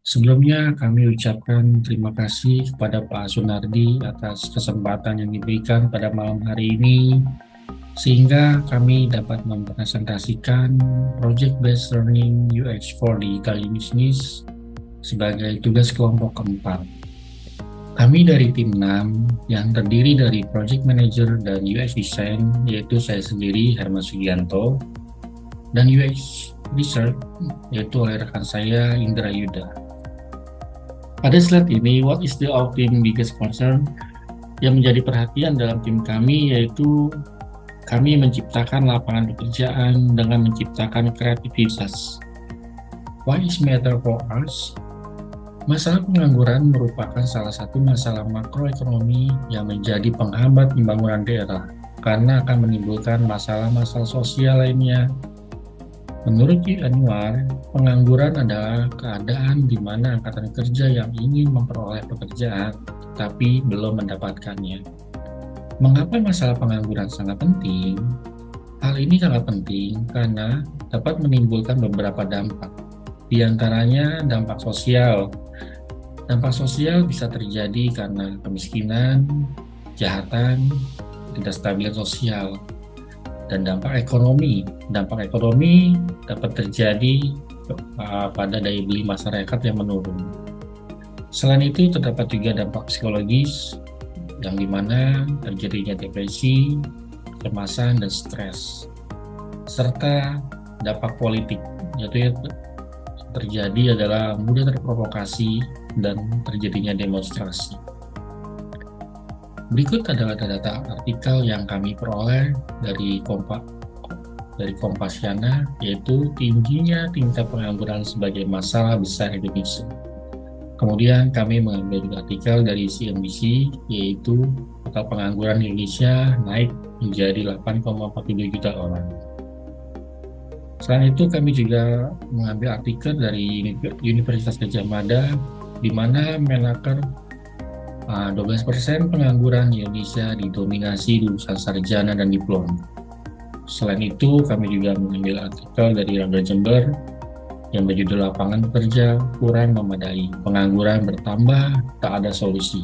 Sebelumnya kami ucapkan terima kasih kepada Pak Sunardi atas kesempatan yang diberikan pada malam hari ini sehingga kami dapat mempresentasikan Project Based Learning UX for Digital Business sebagai tugas kelompok keempat. Kami dari tim 6 yang terdiri dari Project Manager dan UX Design, yaitu saya sendiri Herman Sugianto, dan UX Research, yaitu oleh rekan saya Indra Yuda. Pada slide ini, what is our team biggest concern? Yang menjadi perhatian dalam tim kami yaitu kami menciptakan lapangan pekerjaan dengan menciptakan kreativitas. Why is matter for us? Masalah pengangguran merupakan salah satu masalah makroekonomi yang menjadi penghambat pembangunan daerah karena akan menimbulkan masalah-masalah sosial lainnya. Menurut Ki Anwar, pengangguran adalah keadaan di mana angkatan kerja yang ingin memperoleh pekerjaan tetapi belum mendapatkannya. Mengapa masalah pengangguran sangat penting? Hal ini sangat penting karena dapat menimbulkan beberapa dampak. Di antaranya dampak sosial. Dampak sosial bisa terjadi karena kemiskinan, kejahatan, ketidakstabilan sosial, dan dampak ekonomi. Dampak ekonomi dapat terjadi pada daya beli masyarakat yang menurun. Selain itu, terdapat juga dampak psikologis, yang dimana terjadinya depresi, kecemasan, dan stres. Serta dampak politik, yaitu terjadi adalah mudah terprovokasi dan terjadinya demonstrasi. Berikut adalah data artikel yang kami peroleh dari Kompasiana, yaitu tingginya tingkat pengangguran sebagai masalah besar Indonesia. Kemudian kami mengambil artikel dari CNBC, yaitu total pengangguran Indonesia naik menjadi 8,42 juta orang. Selain itu, kami juga mengambil artikel dari Universitas Gadjah Mada, di mana Menaker 12% pengangguran di Indonesia didominasi lulusan sarjana dan diploma. Selain itu, kami juga mengambil artikel dari Radar Jember yang berjudul Lapangan Pekerja Kurang Memadai, Pengangguran Bertambah, Tak Ada Solusi.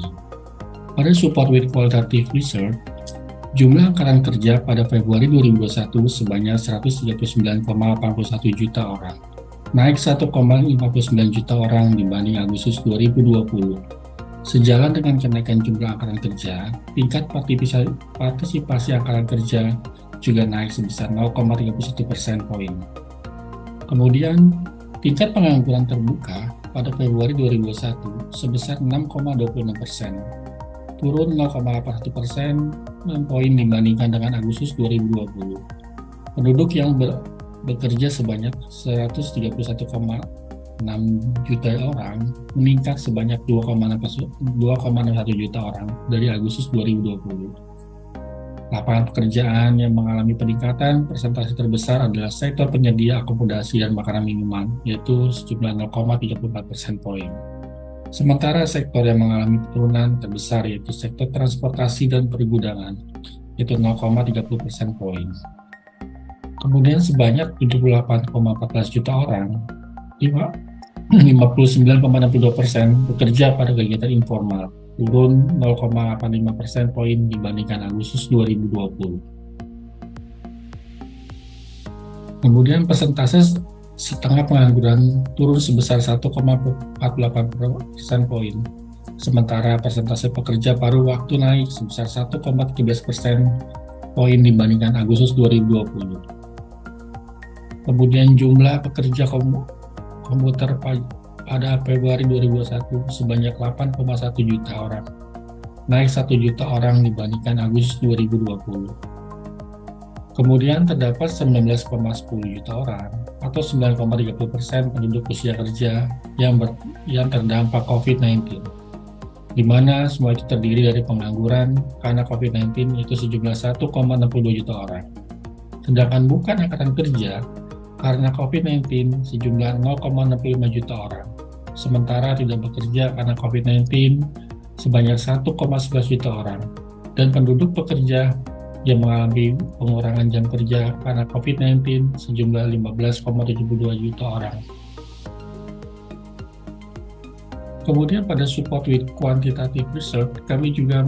Pada Support with Qualitative Research, jumlah angkatan kerja pada Februari 2021 sebanyak 139,81 juta orang, naik 1,59 juta orang dibanding Agustus 2020. Sejalan dengan kenaikan jumlah angkatan kerja, tingkat partisipasi angkatan kerja juga naik sebesar 0,31% poin. Kemudian, tingkat pengangguran terbuka pada Februari 2021 sebesar 6,26%. Turun 0,81% poin dibandingkan dengan Agustus 2020. Penduduk yang bekerja sebanyak 131,6 juta orang meningkat sebanyak 2,61 juta orang dari Agustus 2020. Lapangan pekerjaan yang mengalami peningkatan persentase terbesar adalah sektor penyedia akomodasi dan makanan minuman, yaitu sejumlah 0,34% poin. Sementara sektor yang mengalami penurunan terbesar yaitu sektor transportasi dan pergudangan, yaitu 0,30% poin. Kemudian sebanyak 78,14 juta orang, 59,62% bekerja pada kegiatan informal, turun 0,85% poin dibandingkan Agustus 2020. Kemudian persentase setengah pengangguran turun sebesar 1,48% poin, sementara persentase pekerja paruh waktu naik sebesar 1,13% poin dibandingkan Agustus 2020. Kemudian jumlah pekerja komuter pada Februari 2021 sebanyak 8,1 juta orang, naik 1 juta orang dibandingkan Agustus 2020. Kemudian terdapat 19,10 juta orang atau 9,30% penduduk usia kerja yang terdampak COVID-19, di mana semua itu terdiri dari pengangguran karena COVID-19 yaitu sejumlah 1,62 juta orang. Sedangkan bukan angkatan kerja karena COVID-19 sejumlah 0,65 juta orang. Sementara tidak bekerja karena COVID-19 sebanyak 1,11 juta orang. Dan penduduk pekerja yang mengalami pengurangan jam kerja karena COVID-19 sejumlah 15,72 juta orang. Kemudian pada support with quantitative research, kami juga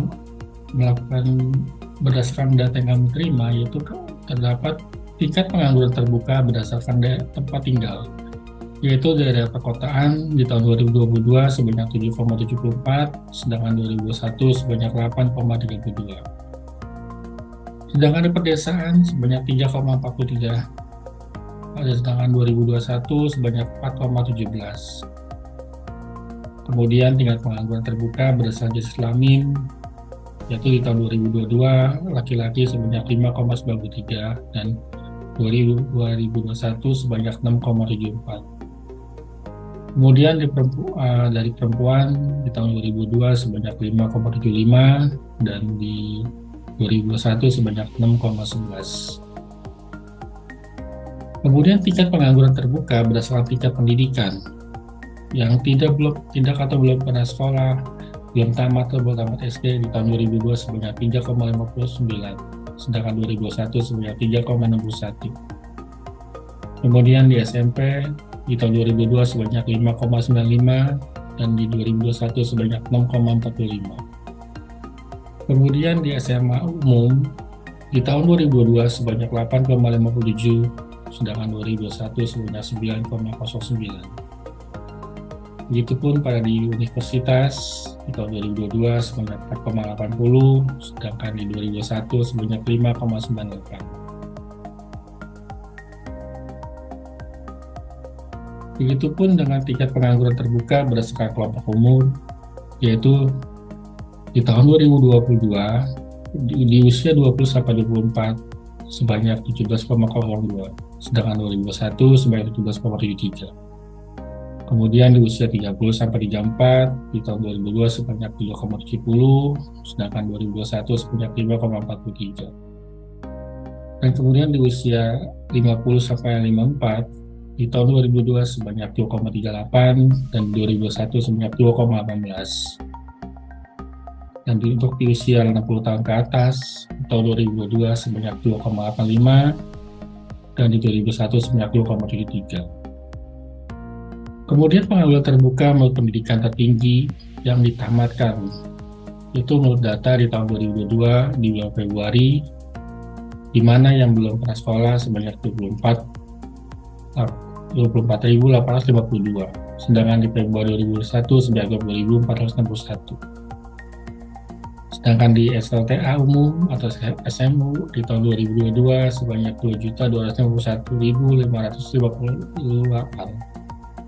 melakukan berdasarkan data yang kami terima, yaitu terdapat tingkat pengangguran terbuka berdasarkan tempat tinggal, yaitu daerah perkotaan di tahun 2022 sebanyak 7,74, sedangkan 2021 sebanyak 8,32. Sedangkan di pedesaan sebanyak 3,43, sedangkan 2021 sebanyak 4,17. Kemudian tingkat pengangguran terbuka berdasarkan jenis kelamin, yaitu di tahun 2022 laki-laki sebanyak 5,93 dan 2021 sebanyak 6,74. Kemudian dari perempuan di tahun 2002 sebanyak 5,75 dan di 2021 sebanyak 6,11. Kemudian tingkat pengangguran terbuka berdasarkan tingkat pendidikan, yang tidak atau belum pernah sekolah, belum tamat atau belum tamat SD di tahun 2002 sebanyak 3,59, sedangkan 2001 sebanyak 3,61. Kemudian di SMP di tahun 2002 sebanyak 5,95 dan di 2021 sebanyak 6,45. Kemudian di SMA umum di tahun 2002 sebanyak 8,57, sedangkan 2021 sebanyak 9,09. Begitupun pada di universitas di tahun 2022 sebanyak 4,80, sedangkan di 2021 sebanyak 5,98. Begitupun dengan tingkat pengangguran terbuka berdasarkan kelompok umur, yaitu di tahun 2022 di usia 20-24 sebanyak 17,02, sedangkan 2021 sebanyak 17,73. Kemudian di usia 30-34 di tahun 2002 sebanyak 3,70, sedangkan 2021 sebanyak 5,43. Dan kemudian di usia 50-54 di tahun 2002 sebanyak 2,38 dan 2001 sebanyak 2,18. Dan untuk di usia 60 tahun ke atas di tahun 2022 sebanyak 2,85 dan di 2001 sebanyak 2,73. Kemudian pengangguran terbuka menurut pendidikan tertinggi yang ditamatkan, itu menurut data di tahun 2022 di bulan Februari, di mana yang belum pernah sekolah sebanyak 24.852, sedangkan di Februari 2021 sebanyak 20.461. Sedangkan di SLTA umum atau SMU di tahun 2022 sebanyak 2.251.558.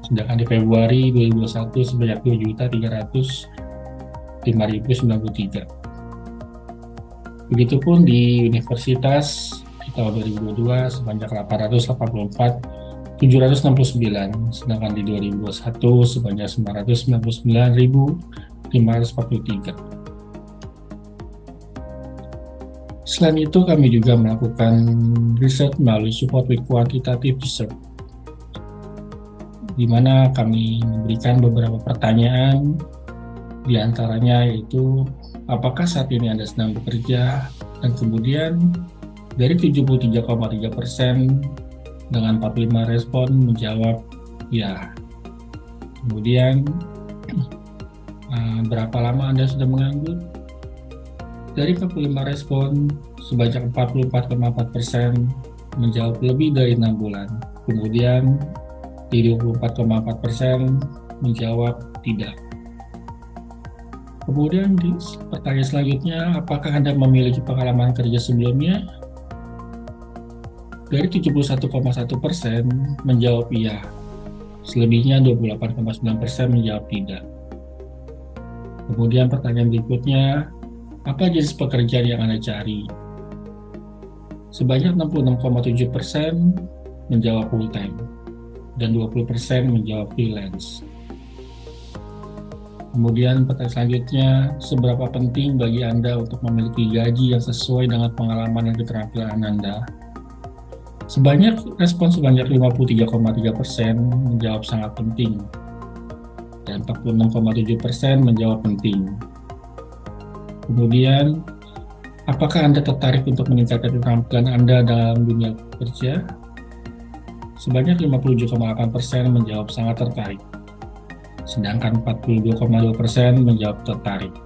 Sedangkan di Februari 2021 sebanyak 2.305.093. Begitupun di universitas di tahun 2022 sebanyak 884.769, sedangkan di 2021 sebanyak 999.543. Selain itu, kami juga melakukan riset melalui support with quantitative research, di mana kami memberikan beberapa pertanyaan, diantaranya yaitu apakah saat ini Anda sedang bekerja, dan kemudian dari 73,3% dengan 45 respon menjawab ya. Kemudian berapa lama Anda sudah menganggur? Dari 45 respon sebanyak 44,4% menjawab lebih dari 6 bulan. Kemudian di 24,4% menjawab tidak. Kemudian di pertanyaan selanjutnya, apakah Anda memiliki pengalaman kerja sebelumnya? Dari 71,1% menjawab iya. Selebihnya 28,9% menjawab tidak. Kemudian pertanyaan berikutnya, apa jenis pekerjaan yang Anda cari? Sebanyak 66,7% menjawab full time dan 20% menjawab freelance. Kemudian pertanyaan selanjutnya, seberapa penting bagi Anda untuk memiliki gaji yang sesuai dengan pengalaman dan keterampilan Anda? Sebanyak 53,3% menjawab sangat penting dan 46,7% menjawab penting. Kemudian, apakah Anda tertarik untuk meningkatkan keterampilan Anda dalam dunia kerja? Sebanyak 57,8% menjawab sangat tertarik. sedangkan 42,2% menjawab tertarik.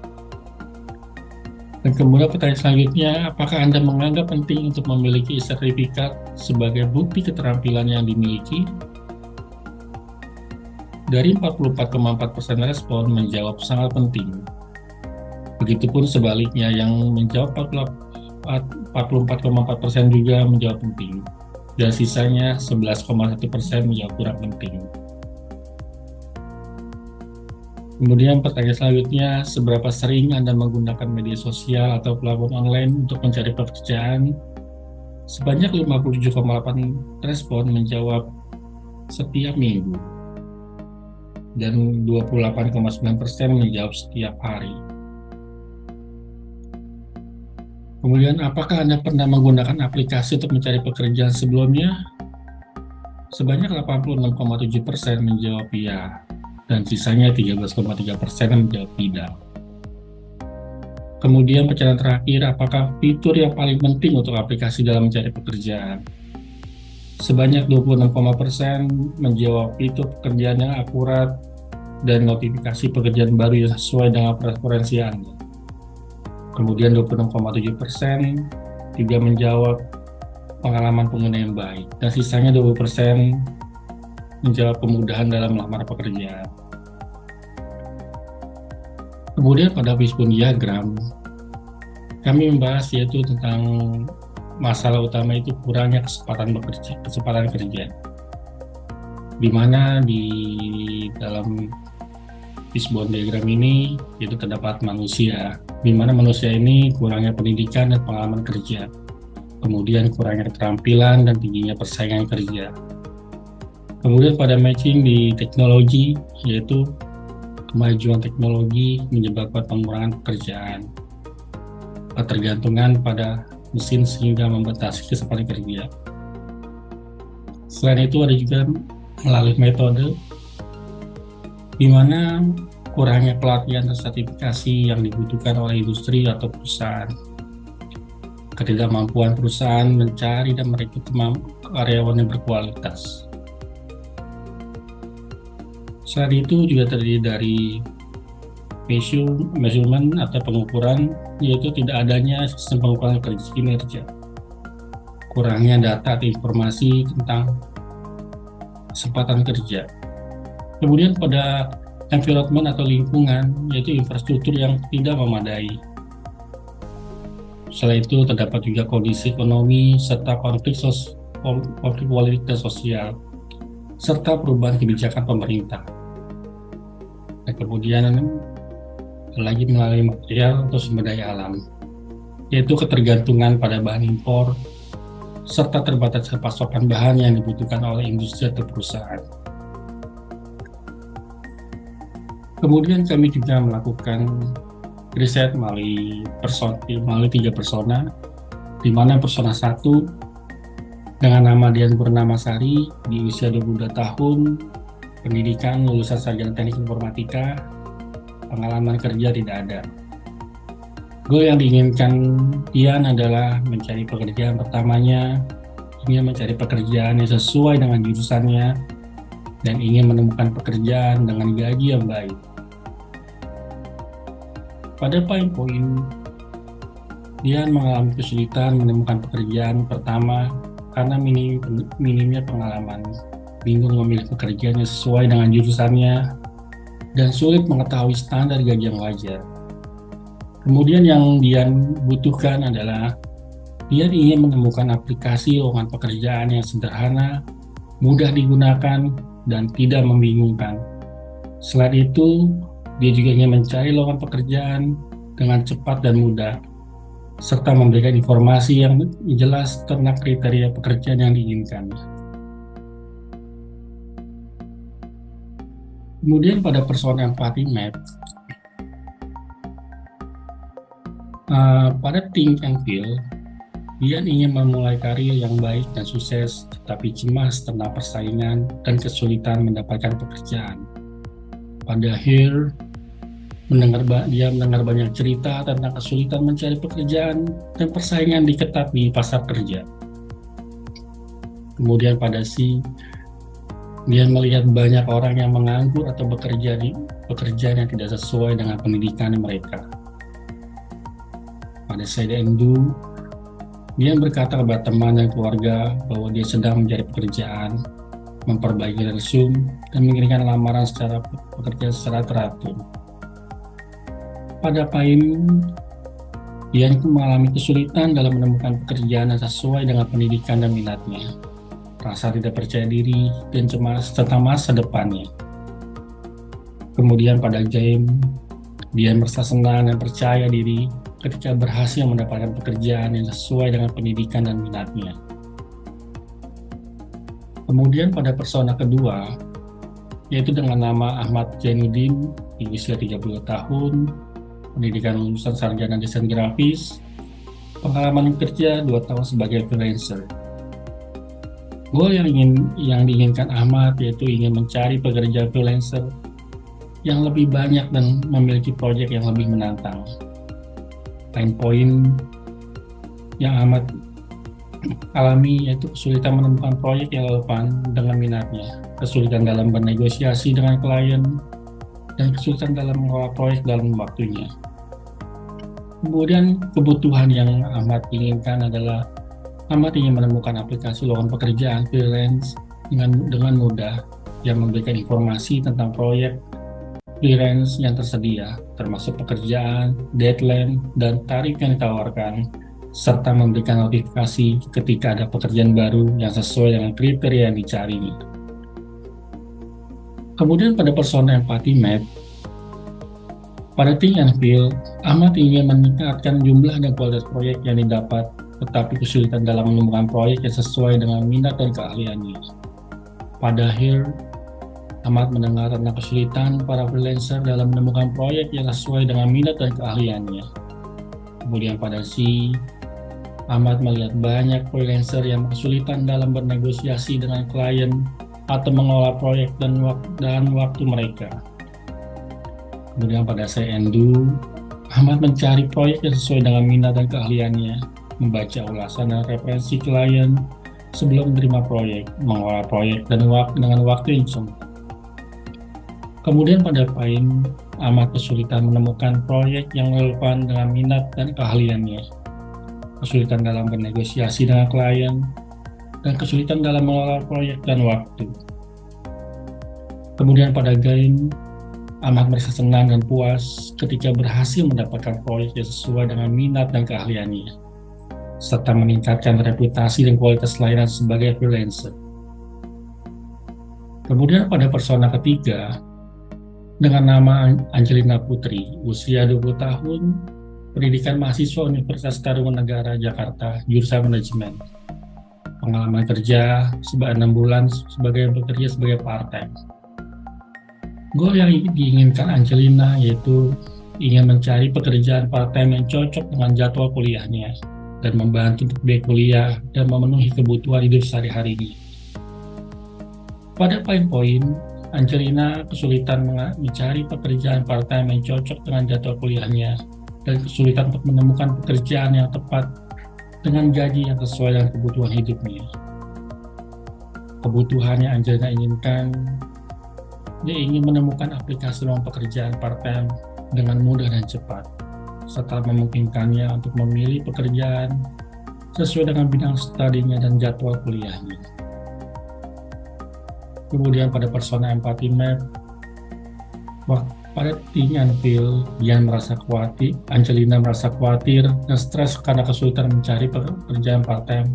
Dan kemudian pertanyaan selanjutnya, apakah Anda menganggap penting untuk memiliki sertifikat sebagai bukti keterampilan yang dimiliki? Dari 44,4% respon menjawab sangat penting. Begitupun sebaliknya, yang menjawab 44,4% juga menjawab penting. Dan sisanya 11,1% menjawab kurang penting. Kemudian pertanyaan selanjutnya, seberapa sering Anda menggunakan media sosial atau platform online untuk mencari pekerjaan? Sebanyak 57,8 respon menjawab setiap minggu, dan 28,9% menjawab setiap hari. Kemudian, apakah Anda pernah menggunakan aplikasi untuk mencari pekerjaan sebelumnya? Sebanyak 86,7% menjawab ya, dan sisanya 13,3% menjawab tidak. Kemudian pertanyaan terakhir, apakah fitur yang paling penting untuk aplikasi dalam mencari pekerjaan? Sebanyak 26,% menjawab fitur pekerjaan yang akurat dan notifikasi pekerjaan baru yang sesuai dengan preferensi Anda. Kemudian 26,7% juga menjawab pengalaman pengguna yang baik, dan sisanya 20% menjawab kemudahan dalam melamar pekerjaan. Kemudian pada wishbone diagram, kami membahas yaitu tentang masalah utama itu kurangnya kesempatan kerja. Di mana di dalam wishbone diagram ini itu terdapat manusia, di mana manusia ini kurangnya pendidikan dan pengalaman kerja, kemudian kurangnya keterampilan dan tingginya persaingan kerja. Kemudian pada matching di teknologi, yaitu kemajuan teknologi menyebabkan pengurangan pekerjaan, ketergantungan pada mesin sehingga membatasi kesempatan kerja. Selain itu ada juga melalui metode di mana kurangnya pelatihan dan sertifikasi yang dibutuhkan oleh industri atau perusahaan, ketidakmampuan perusahaan mencari dan merekrut karyawan yang berkualitas. Selain itu juga terdiri dari measurement atau pengukuran, yaitu tidak adanya sistem pengukuran kinerja, kurangnya data atau informasi tentang kesempatan kerja. Kemudian pada environment atau lingkungan, yaitu infrastruktur yang tidak memadai. Selain itu terdapat juga kondisi ekonomi serta konflik kualitas sosial serta perubahan kebijakan pemerintah. Dan kemudian lagi melalui material atau sumber daya alam, yaitu ketergantungan pada bahan impor serta terbatasnya pasokan bahan yang dibutuhkan oleh industri atau perusahaan. Kemudian kami juga melakukan riset melalui 3 persona, di mana persona 1 dengan nama Dian Purnamasari, di usia 22 tahun, pendidikan lulusan sarjana teknik informatika, pengalaman kerja tidak ada. Goal yang diinginkan Dian adalah mencari pekerjaan pertamanya, ingin mencari pekerjaan yang sesuai dengan jurusannya, dan ingin menemukan pekerjaan dengan gaji yang baik. Pada poin-poin, Dian mengalami kesulitan menemukan pekerjaan pertama karena minimnya pengalaman, bingung memilih pekerjaan yang sesuai dengan jurusannya, dan sulit mengetahui standar gaji yang wajar. Kemudian yang Dian butuhkan adalah Dian ingin menemukan aplikasi lowongan pekerjaan yang sederhana, mudah digunakan, dan tidak membingungkan. Selain itu, dia juga ingin mencari lowongan pekerjaan dengan cepat dan mudah, serta memberikan informasi yang jelas tentang kriteria pekerjaan yang diinginkan. Kemudian pada persona empathy map, pada think and feel, Dian ingin memulai karir yang baik dan sukses, tetapi cemas tentang persaingan dan kesulitan mendapatkan pekerjaan. Pada hear, dia mendengar banyak cerita tentang kesulitan mencari pekerjaan dan persaingan diketat di pasar kerja. Kemudian pada see, Dia melihat banyak orang yang menganggur atau bekerja di pekerjaan yang tidak sesuai dengan pendidikan mereka. Pada side Endu, dia berkata kepada teman dan keluarga bahwa dia sedang mencari pekerjaan, memperbaiki resume, dan mengirimkan lamaran secara pekerjaan secara teratur. Pada Paim, dia mengalami kesulitan dalam menemukan pekerjaan yang sesuai dengan pendidikan dan minatnya, rasa tidak percaya diri, dan cemas tentang masa depannya. Kemudian pada James, dia merasa senang dan percaya diri ketika berhasil mendapatkan pekerjaan yang sesuai dengan pendidikan dan minatnya. Kemudian pada persona kedua, yaitu dengan nama Ahmad Jainuddin, di usia 30 tahun, pendidikan lulusan sarjana desain grafis, pengalaman kerja 2 tahun sebagai freelancer. Goal yang diinginkan Ahmad yaitu ingin mencari pekerjaan freelancer yang lebih banyak dan memiliki proyek yang lebih menantang. Pain point yang Ahmad alami yaitu kesulitan menemukan proyek yang relevan dengan minatnya, kesulitan dalam bernegosiasi dengan klien, dan kesulitan dalam mengelola proyek dalam waktunya. Kemudian kebutuhan yang Ahmad inginkan adalah Ahmad ingin menemukan aplikasi lowongan pekerjaan freelance dengan mudah yang memberikan informasi tentang proyek freelance yang tersedia, termasuk pekerjaan, deadline, dan tarif yang ditawarkan, serta memberikan notifikasi ketika ada pekerjaan baru yang sesuai dengan kriteria yang dicari. Kemudian pada persona empathy map, pada think and feel, Ahmad ingin meningkatkan jumlah dan kualitas proyek yang didapat, tetapi kesulitan dalam menemukan proyek yang sesuai dengan minat dan keahliannya. Pada hear, Ahmad mendengar tentang kesulitan para freelancer dalam menemukan proyek yang sesuai dengan minat dan keahliannya. Kemudian pada see, Ahmad melihat banyak freelancer yang kesulitan dalam bernegosiasi dengan klien atau mengelola proyek dan waktu mereka. Kemudian pada say and do, Ahmad mencari proyek yang sesuai dengan minat dan keahliannya, membaca ulasan dan referensi klien sebelum menerima proyek, mengelola proyek dengan waktu yang sempit. Kemudian pada Pain, Ahmad kesulitan menemukan proyek yang relevan dengan minat dan keahliannya, kesulitan dalam bernegosiasi dengan klien, dan kesulitan dalam mengelola proyek dan waktu. Kemudian pada Gain, Ahmad merasa senang dan puas ketika berhasil mendapatkan proyek yang sesuai dengan minat dan keahliannya, serta meningkatkan reputasi dan kualitas layanan sebagai freelancer. Kemudian pada persona ketiga, dengan nama Angelina Putri, usia 20 tahun, pendidikan mahasiswa Universitas Tarumanegara, Jakarta, jurusan manajemen. Pengalaman kerja 6 bulan bekerja sebagai part-time. Goal yang diinginkan Angelina yaitu ingin mencari pekerjaan part-time yang cocok dengan jadwal kuliahnya dan membantu untuk biaya kuliah dan memenuhi kebutuhan hidup sehari-harinya. Pada poin-poin, Angelina kesulitan mencari pekerjaan part-time yang cocok dengan jadwal kuliahnya dan kesulitan untuk menemukan pekerjaan yang tepat dengan gaji yang sesuai dengan kebutuhan hidupnya. Kebutuhan yang Angelina inginkan, dia ingin menemukan aplikasi lowongan pekerjaan part-time dengan mudah dan cepat, serta memungkinkannya untuk memilih pekerjaan sesuai dengan bidang studinya dan jadwal kuliahnya. Kemudian pada persona empathy map, pada think and feel, Angelina merasa khawatir dan stres karena kesulitan mencari pekerjaan part-time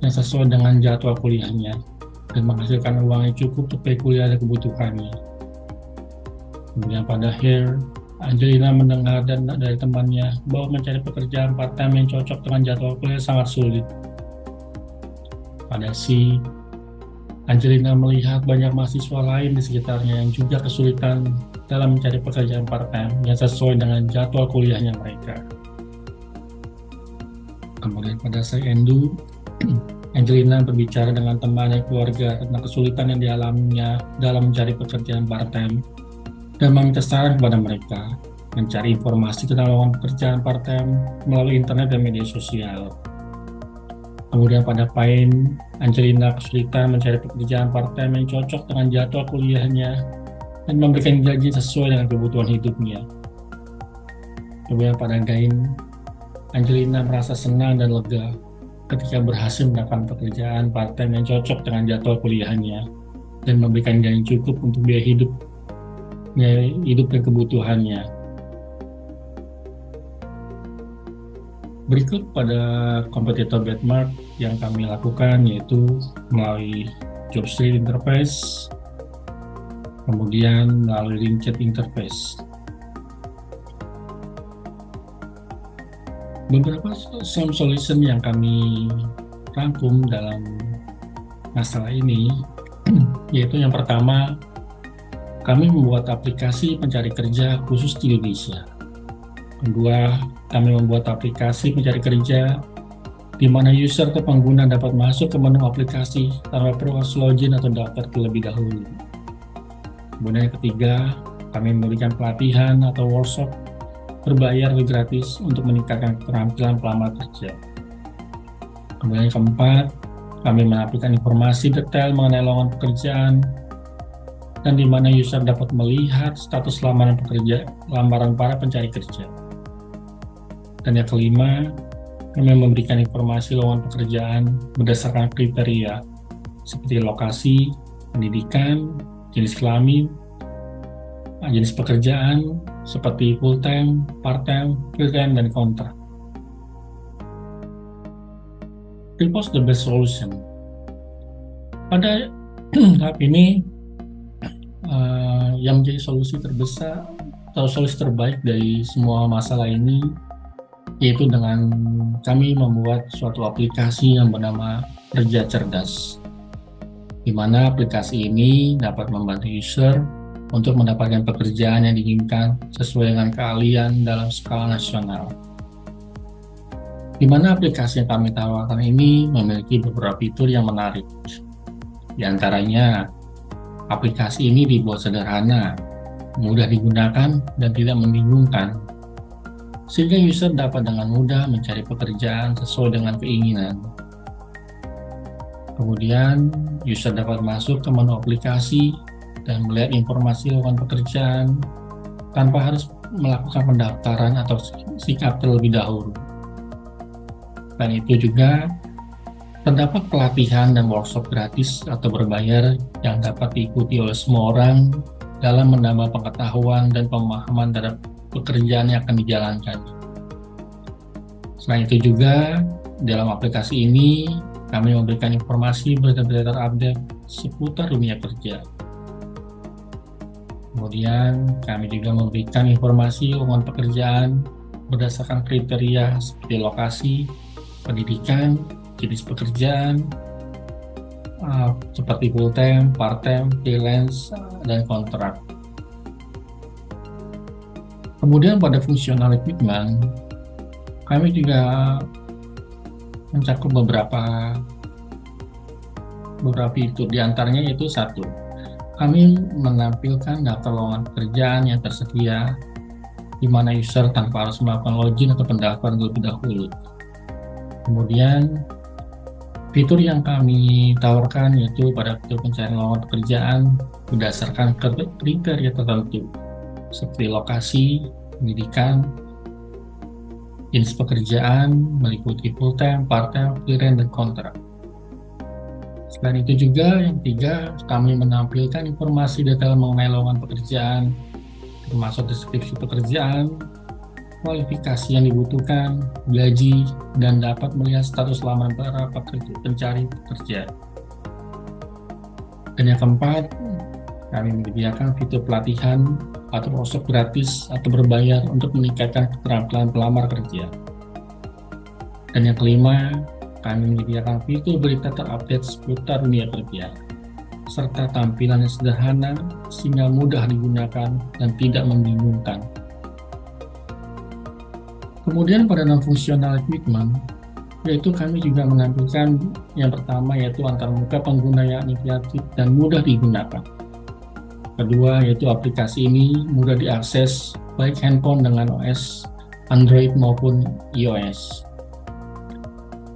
yang sesuai dengan jadwal kuliahnya dan menghasilkan uang yang cukup untuk biaya kuliah dan kebutuhannya. Kemudian pada hear, Angelina mendengar dari temannya bahwa mencari pekerjaan part-time yang cocok dengan jadwal kuliah sangat sulit. Pada see, Angelina melihat banyak mahasiswa lain di sekitarnya yang juga kesulitan dalam mencari pekerjaan part-time yang sesuai dengan jadwal kuliahnya mereka. Kemudian pada say and do, Angelina berbicara dengan teman dan keluarga tentang kesulitan yang dialaminya dalam mencari pekerjaan part-time dan meminta saran kepada mereka mencari informasi tentang lowongan pekerjaan part-time melalui internet dan media sosial. Kemudian pada poin Angelina kesulitan mencari pekerjaan part-time yang cocok dengan jadwal kuliahnya dan memberikan gaji sesuai dengan kebutuhan hidupnya. Kemudian pada gain Angelina merasa senang dan lega ketika berhasil mendapatkan pekerjaan part-time yang cocok dengan jadwal kuliahnya dan memberikan gaji cukup untuk biaya hidup dan kebutuhannya. Berikut pada kompetitor benchmark yang kami lakukan yaitu melalui job street interface, kemudian melalui link chat interface. Beberapa solution yang kami rangkum dalam masalah ini yaitu yang pertama, kami membuat aplikasi pencari kerja khusus di Indonesia. Kedua, kami membuat aplikasi pencari kerja di mana user atau pengguna dapat masuk ke menu aplikasi tanpa perlu login atau daftar terlebih dahulu. Kemudian yang ketiga, kami memberikan pelatihan atau workshop berbayar atau gratis untuk meningkatkan keterampilan pelamar kerja. Kemudian yang keempat, kami menampilkan informasi detail mengenai lowongan pekerjaan dan di mana user dapat melihat status lamaran para pencari kerja. Dan yang kelima, kami memberikan informasi lowongan pekerjaan berdasarkan kriteria seperti lokasi, pendidikan, jenis kelamin, jenis pekerjaan seperti full-time, part-time, freelance, dan kontrak. Propose the best solution. Pada tahap ini, yang menjadi solusi terbesar atau solusi terbaik dari semua masalah ini yaitu dengan kami membuat suatu aplikasi yang bernama Kerja Cerdas, di mana aplikasi ini dapat membantu user untuk mendapatkan pekerjaan yang diinginkan sesuai dengan keahlian dalam skala nasional. Di mana aplikasi yang kami tawarkan ini memiliki beberapa fitur yang menarik. Di antaranya, aplikasi ini dibuat sederhana, mudah digunakan, dan tidak membingungkan, sehingga user dapat dengan mudah mencari pekerjaan sesuai dengan keinginan. Kemudian, user dapat masuk ke menu aplikasi dan melihat informasi lowongan pekerjaan tanpa harus melakukan pendaftaran atau sikap terlebih dahulu. Dan itu juga terdapat pelatihan dan workshop gratis atau berbayar yang dapat diikuti oleh semua orang dalam menambah pengetahuan dan pemahaman terhadap pekerjaan yang akan dijalankan. Selain itu juga, dalam aplikasi ini kami memberikan informasi berita-berita terupdate seputar dunia kerja. Kemudian kami juga memberikan informasi lowongan pekerjaan berdasarkan kriteria seperti lokasi, pendidikan, jenis pekerjaan, seperti full-time, part-time, freelance, dan kontrak. Kemudian pada fungsional equipment, kami juga mencakup beberapa fitur, diantaranya yaitu satu, kami menampilkan daftar lowongan pekerjaan yang tersedia, di mana user tanpa harus melakukan login atau pendaftaran terlebih dahulu. Kemudian fitur yang kami tawarkan yaitu pada fitur pencarian lowongan pekerjaan berdasarkan kriteria tertentu seperti lokasi, pendidikan, jenis pekerjaan meliputi full-time, part-time, freelance, dan kontrak. Selain itu juga yang ketiga, kami menampilkan informasi detail mengenai lowongan pekerjaan termasuk deskripsi pekerjaan, kualifikasi yang dibutuhkan, gaji, dan dapat melihat status lamaran para pencari pekerja. Dan yang keempat, kami menyediakan fitur pelatihan atau workshop gratis atau berbayar untuk meningkatkan keterampilan pelamar kerja. Dan yang kelima, kami menyediakan fitur berita terupdate seputar dunia kerja, serta tampilan yang sederhana sehingga mudah digunakan dan tidak membingungkan. Kemudian pada non-fungsional equipment, yaitu kami juga menampilkan yang pertama yaitu antarmuka pengguna yang intuitif dan mudah digunakan. Kedua yaitu aplikasi ini mudah diakses baik handphone dengan OS Android maupun iOS.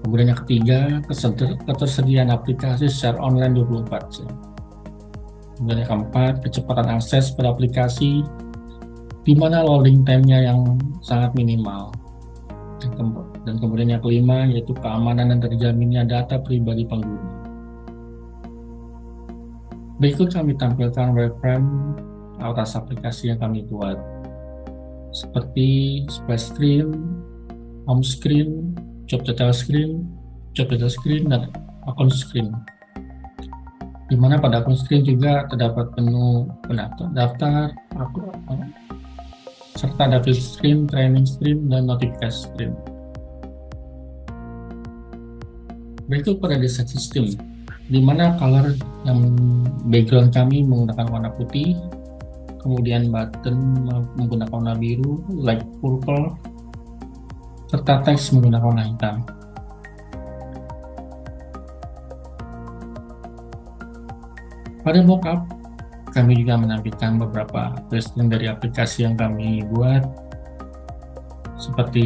Kemudian yang ketiga, ketersediaan aplikasi secara online 24 jam. Kemudian yang keempat, kecepatan akses pada aplikasi di mana loading time-nya yang sangat minimal. Dan kemudian yang kelima, yaitu keamanan dan terjaminnya data pribadi pengguna. Berikut kami tampilkan wireframe atas aplikasi yang kami buat, seperti splash screen, home screen, job detail screen, dan akun screen. Di mana pada akun screen juga terdapat menu daftar, serta ada field screen, training screen, dan notifikasi screen. Berikut pada desain sistem, di mana color yang background kami menggunakan warna putih, kemudian button menggunakan warna biru, light purple, serta teks menggunakan warna hitam. Pada mockup, kami juga menampilkan beberapa presiden dari aplikasi yang kami buat, seperti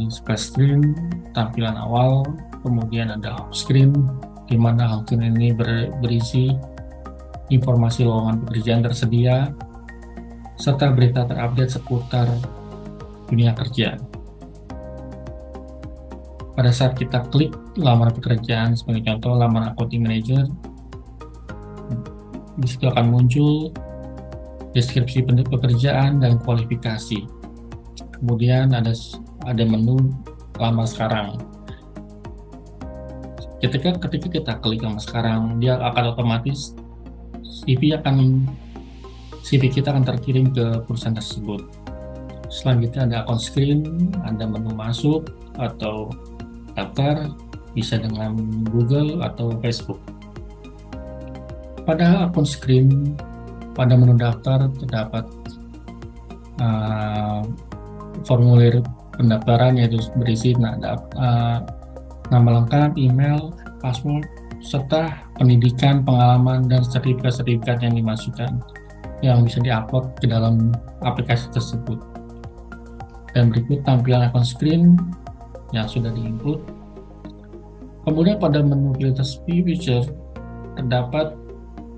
splash screen, tampilan awal, kemudian ada home screen, di mana home screen ini berisi informasi lowongan pekerjaan tersedia, serta berita terupdate seputar dunia kerja. Pada saat kita klik lamaran pekerjaan, sebagai contoh lamaran accounting manager, di situ akan muncul deskripsi pekerjaan dan kualifikasi. Kemudian ada menu lamar sekarang. Ketika kita klik lamar sekarang, dia akan otomatis CV kita akan terkirim ke perusahaan tersebut. Selanjutnya ada akun screen, ada menu masuk atau daftar, bisa dengan Google atau Facebook. Pada akun screen, pada menu daftar terdapat formulir pendaftaran, yaitu berisi nama lengkap, email, password, serta pendidikan, pengalaman, dan sertifikat-sertifikat yang dimasukkan yang bisa diupload ke dalam aplikasi tersebut. Dan berikut tampilan akun screen yang sudah di-include. Kemudian pada menu filter feature terdapat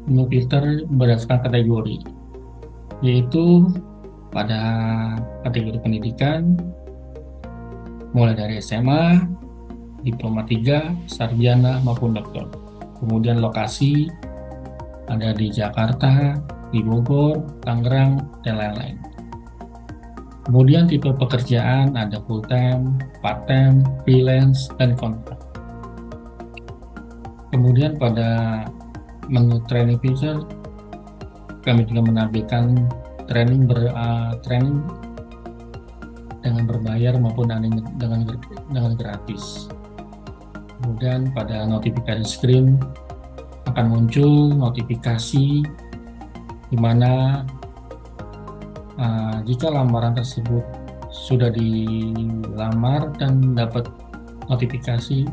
menu filter berdasarkan kategori, yaitu pada kategori pendidikan mulai dari SMA, diploma 3, sarjana maupun doktor. Kemudian lokasi ada di Jakarta, di Bogor, Tangerang, dan lain-lain. Kemudian tipe pekerjaan ada full time, part time, freelance, dan kontrak. Kemudian pada menu training feature, kami juga menampilkan training dengan berbayar maupun dengan gratis. Kemudian pada notifikasi screen akan muncul notifikasi di mana jika lamaran tersebut sudah dilamar dan dapat notifikasi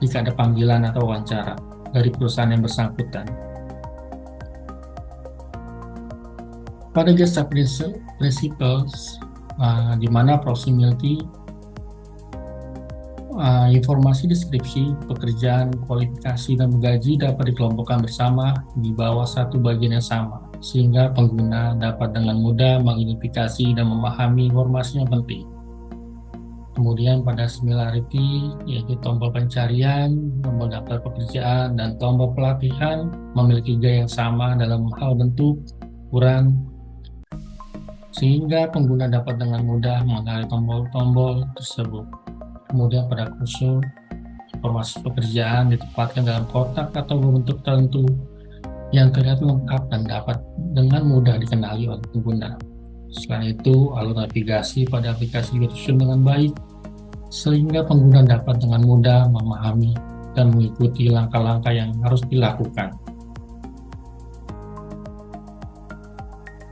jika ada panggilan atau wawancara dari perusahaan yang bersangkutan. Pada jasa principles, di mana proximity, informasi deskripsi, pekerjaan, kualifikasi, dan gaji dapat dikelompokkan bersama di bawah satu bagian yang sama, sehingga pengguna dapat dengan mudah mengidentifikasi dan memahami informasi yang penting. Kemudian pada similarity, yaitu tombol pencarian, tombol daftar pekerjaan, dan tombol pelatihan memiliki gaya yang sama dalam hal bentuk, ukuran, sehingga pengguna dapat dengan mudah mengenali tombol-tombol tersebut. Kemudian pada kursor, informasi pekerjaan ditempatkan dalam kotak atau berbentuk tertentu yang terlihat lengkap dan dapat dengan mudah dikenali oleh pengguna. Selain itu, alur navigasi pada aplikasi disusun dengan baik, sehingga pengguna dapat dengan mudah memahami dan mengikuti langkah-langkah yang harus dilakukan.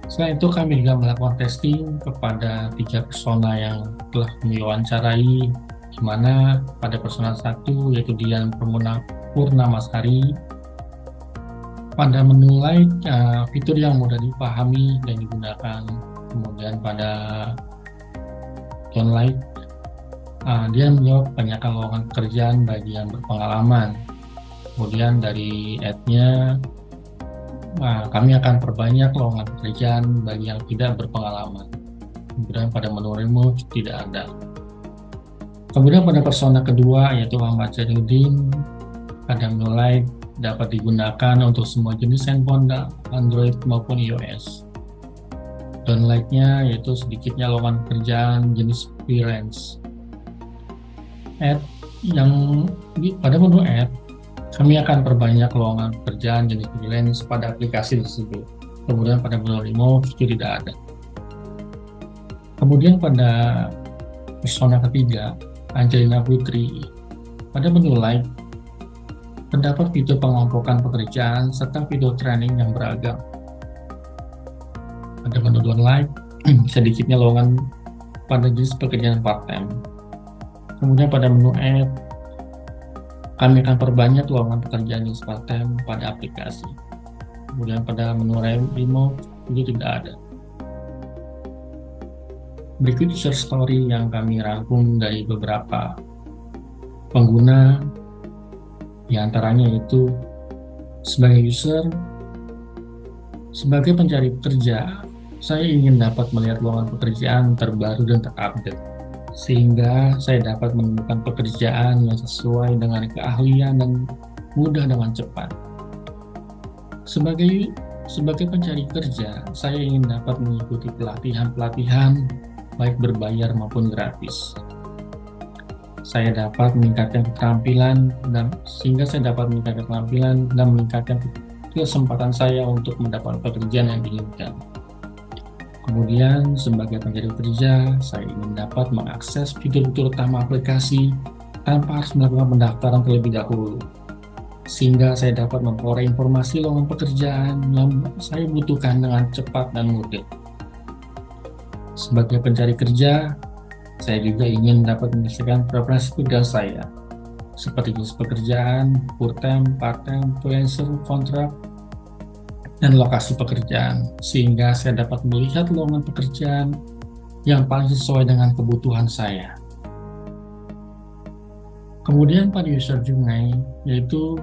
Selain itu, kami juga melakukan testing kepada 3 persona yang telah diwawancarai, di mana pada persona 1 yaitu Dian Purnamasari. Pada menu like, fitur yang mudah dipahami dan digunakan. Kemudian pada tone light, Dia menjawab kebanyakan lowongan pekerjaan bagi yang berpengalaman. Kemudian dari ad-nya, kami akan perbanyak lowongan pekerjaan bagi yang tidak berpengalaman. Kemudian pada menu remote tidak ada. Kemudian pada persona kedua yaitu Muhammad Jainuddin, pada menu light dapat digunakan untuk semua jenis handphone Android maupun iOS. Downlight-nya yaitu sedikitnya lowongan pekerjaan jenis freelance. Ad yang pada menu ad, kami akan perbanyak lowongan pekerjaan jenis freelance pada aplikasi tersebut. Kemudian pada menu remote itu tidak ada. Kemudian pada persona ketiga, Angelina Putri, pada menu light terdapat fitur pengelompokan pekerjaan serta fitur training yang beragam. Pada menu downlight, sedikitnya lowongan pada jenis pekerjaan part-time. Kemudian pada menu add, kami akan perbanyak lowongan pekerjaan jenis part-time pada aplikasi. Kemudian pada menu remote itu tidak ada. Berikut user story yang kami rangkum dari beberapa pengguna, di antaranya yaitu sebagai user, sebagai pencari pekerja, saya ingin dapat melihat lowongan pekerjaan terbaru dan terupdate, sehingga saya dapat menemukan pekerjaan yang sesuai dengan keahlian dan mudah dengan cepat. Sebagai pencari kerja, saya ingin dapat mengikuti pelatihan-pelatihan baik berbayar maupun gratis. Saya dapat meningkatkan keterampilan sehingga saya dapat meningkatkan keterampilan dan meningkatkan kesempatan saya untuk mendapat pekerjaan yang diinginkan. Kemudian, sebagai pencari kerja, saya ingin dapat mengakses fitur-fitur utama aplikasi tanpa harus melakukan pendaftaran terlebih dahulu, sehingga saya dapat memperoleh informasi lowongan pekerjaan yang saya butuhkan dengan cepat dan mudah. Sebagai pencari kerja, saya juga ingin dapat menyelesaikan preferensi kerja saya, seperti jenis pekerjaan, full-time, part-time, freelancer, kontrak, dan lokasi pekerjaan, sehingga saya dapat melihat lowongan pekerjaan yang paling sesuai dengan kebutuhan saya. Kemudian pada user Jungai, yaitu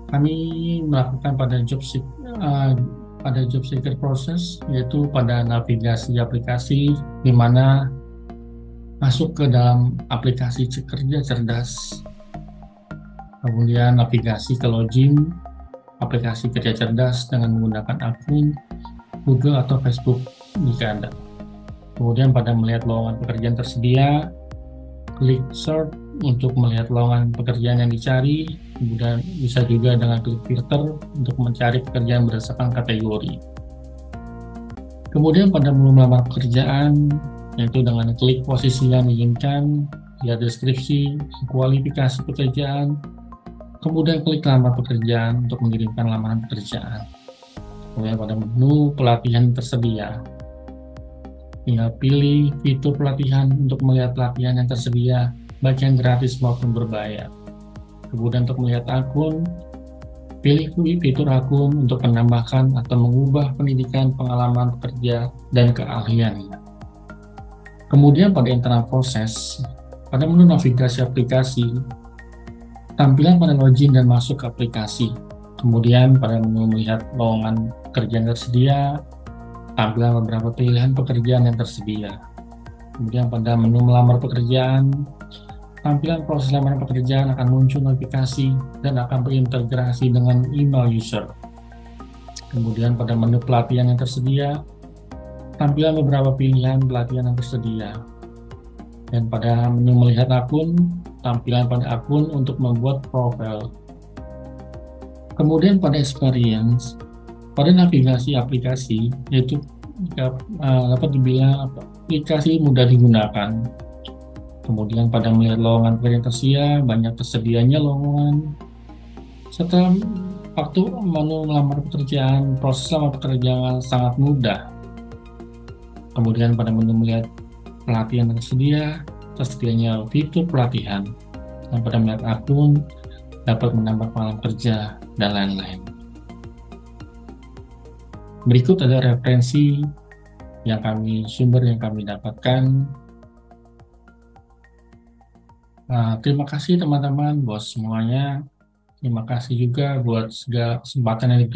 kami melakukan pada job seeker proses, yaitu pada navigasi aplikasi, di mana masuk ke dalam aplikasi kerja cerdas, kemudian navigasi ke login aplikasi kerja cerdas dengan menggunakan akun Google atau Facebook jika ada. Kemudian pada melihat lowongan pekerjaan tersedia, klik search untuk melihat lowongan pekerjaan yang dicari, kemudian bisa juga dengan klik filter untuk mencari pekerjaan berdasarkan kategori. Kemudian pada menu melamar pekerjaan, yaitu dengan klik posisi yang diinginkan, lihat deskripsi, kualifikasi pekerjaan, kemudian klik lamar pekerjaan untuk mengirimkan lamaran pekerjaan. Kemudian pada menu pelatihan tersedia, tinggal pilih fitur pelatihan untuk melihat pelatihan yang tersedia, baik yang gratis maupun berbayar. Kemudian untuk melihat akun, pilih fitur akun untuk menambahkan atau mengubah pendidikan, pengalaman pekerja, dan keahliannya. Kemudian pada internal proses, pada menu navigasi aplikasi, tampilan pada login dan masuk ke aplikasi. Kemudian pada menu melihat lowongan pekerjaan tersedia, tampilan beberapa pilihan pekerjaan yang tersedia. Kemudian pada menu melamar pekerjaan, tampilan proses lamaran pekerjaan akan muncul notifikasi dan akan berintegrasi dengan email user. Kemudian pada menu pelatihan yang tersedia, tampilan beberapa pilihan pelatihan yang tersedia. Dan pada menu melihat akun, tampilan pada akun untuk membuat profil. Kemudian pada experience, pada navigasi aplikasi, yaitu dapat dibilang aplikasi mudah digunakan. Kemudian pada melihat lowongan pekerjaan tersedia, banyak tersedianya lowongan. Setelah waktu menu melamar pekerjaan, proses lamar pekerjaan sangat mudah. Kemudian pada menu melihat pelatihan tersedia, tersedianya fitur pelatihan. Dan pada melihat akun, dapat menambah pengalaman kerja, dan lain-lain. Berikut ada referensi sumber yang kami dapatkan Terima kasih teman-teman buat semuanya. Terima kasih juga buat segala kesempatan yang